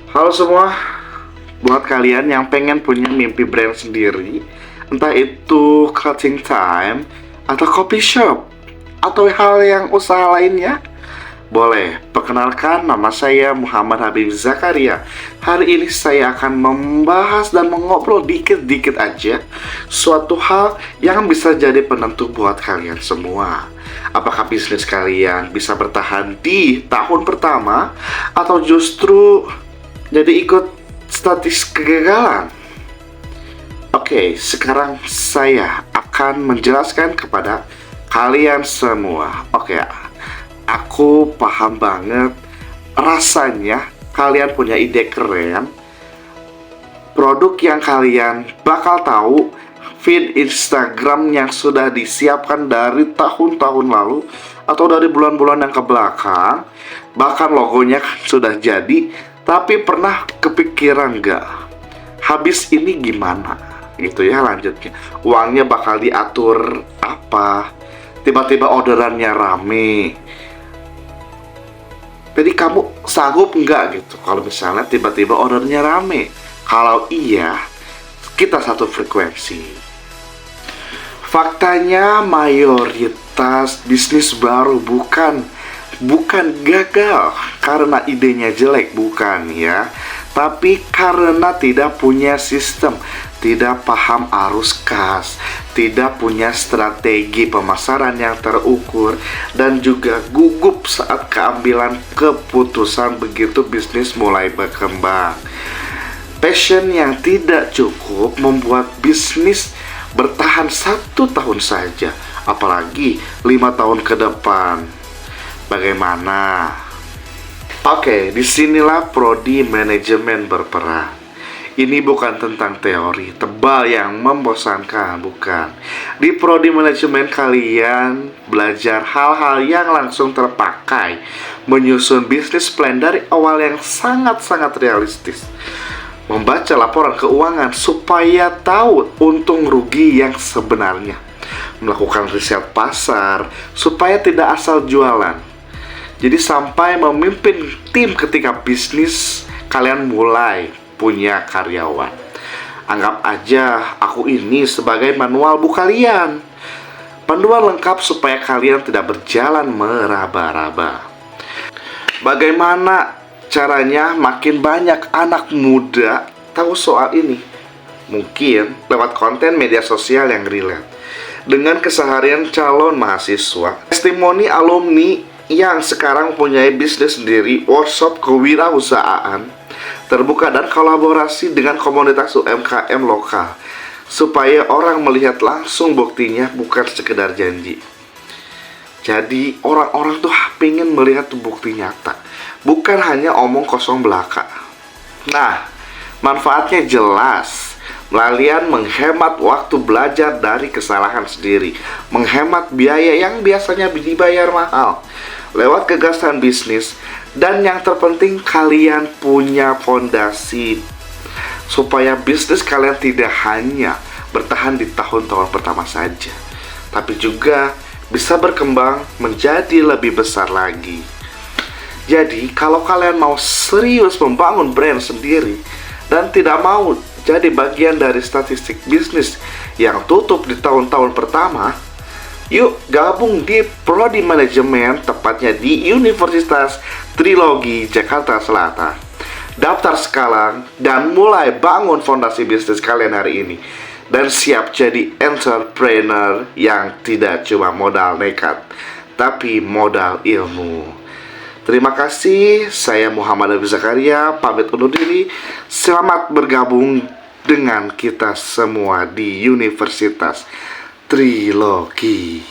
Halo semua, buat kalian yang pengen punya mimpi brand sendiri, entah itu clothing time, atau coffee shop, atau hal yang usaha lainnya, boleh. Perkenalkan, nama saya Muhammad Habib Zakaria. Hari ini saya akan membahas dan mengobrol dikit-dikit aja suatu hal yang bisa jadi penentu buat kalian semua. Apakah bisnis kalian bisa bertahan di tahun pertama, atau justru jadi ikut statis kegagalan? Oke, sekarang saya akan menjelaskan kepada kalian semua. Oke, aku paham banget rasanya kalian punya ide keren, produk yang kalian bakal tahu, feed Instagram yang sudah disiapkan dari tahun-tahun lalu atau dari bulan-bulan yang kebelakang, bahkan logonya sudah jadi, tapi pernah kepikiran nggak, habis ini gimana? Gitu ya lanjutnya. Uangnya bakal diatur apa? Tiba-tiba orderannya rame. Jadi kamu sanggup nggak gitu kalau misalnya tiba-tiba ordernya rame? Kalau iya, kita satu frekuensi. Faktanya mayoritas bisnis baru bukan gagal karena idenya jelek, bukan ya, tapi karena tidak punya sistem, tidak paham arus kas, tidak punya strategi pemasaran yang terukur, dan juga gugup saat keambilan keputusan begitu bisnis mulai berkembang. Passion yang tidak cukup membuat bisnis bertahan 1 tahun saja, apalagi 5 tahun ke depan. Bagaimana? Oke, disinilah prodi manajemen berperan. Ini bukan tentang teori tebal yang membosankan, bukan. Di prodi manajemen kalian belajar hal-hal yang langsung terpakai, menyusun bisnis plan dari awal yang sangat-sangat realistis, membaca laporan keuangan supaya tahu untung rugi yang sebenarnya, melakukan riset pasar supaya tidak asal jualan. Jadi sampai memimpin tim ketika bisnis kalian mulai punya karyawan. Anggap aja aku ini sebagai manual bu kalian, panduan lengkap supaya kalian tidak berjalan meraba-raba. Bagaimana caranya makin banyak anak muda tahu soal ini? Mungkin lewat konten media sosial yang relate dengan keseharian calon mahasiswa, testimoni alumni yang sekarang mempunyai bisnis sendiri, workshop kewirausahaan terbuka, dan kolaborasi dengan komunitas UMKM lokal, supaya orang melihat langsung buktinya, bukan sekedar janji. Jadi orang-orang tuh pengen melihat tuh bukti nyata, bukan hanya omong kosong belaka. Nah, manfaatnya jelas. Kalian menghemat waktu belajar dari kesalahan sendiri, menghemat biaya yang biasanya dibayar mahal lewat gagasan bisnis, dan yang terpenting kalian punya fondasi supaya bisnis kalian tidak hanya bertahan di tahun-tahun pertama saja, tapi juga bisa berkembang menjadi lebih besar lagi. Jadi kalau kalian mau serius membangun brand sendiri dan tidak mau jadi bagian dari statistik bisnis yang tutup di tahun-tahun pertama, yuk gabung di prodi manajemen, tepatnya di Universitas Trilogi Jakarta Selatan. Daftar sekarang dan mulai bangun fondasi bisnis kalian hari ini, dan siap jadi entrepreneur yang tidak cuma modal nekat, tapi modal ilmu. Terima kasih, saya Muhammad Habib Zakaria, pamit undur diri. Selamat bergabung dengan kita semua di Universitas Trilogi.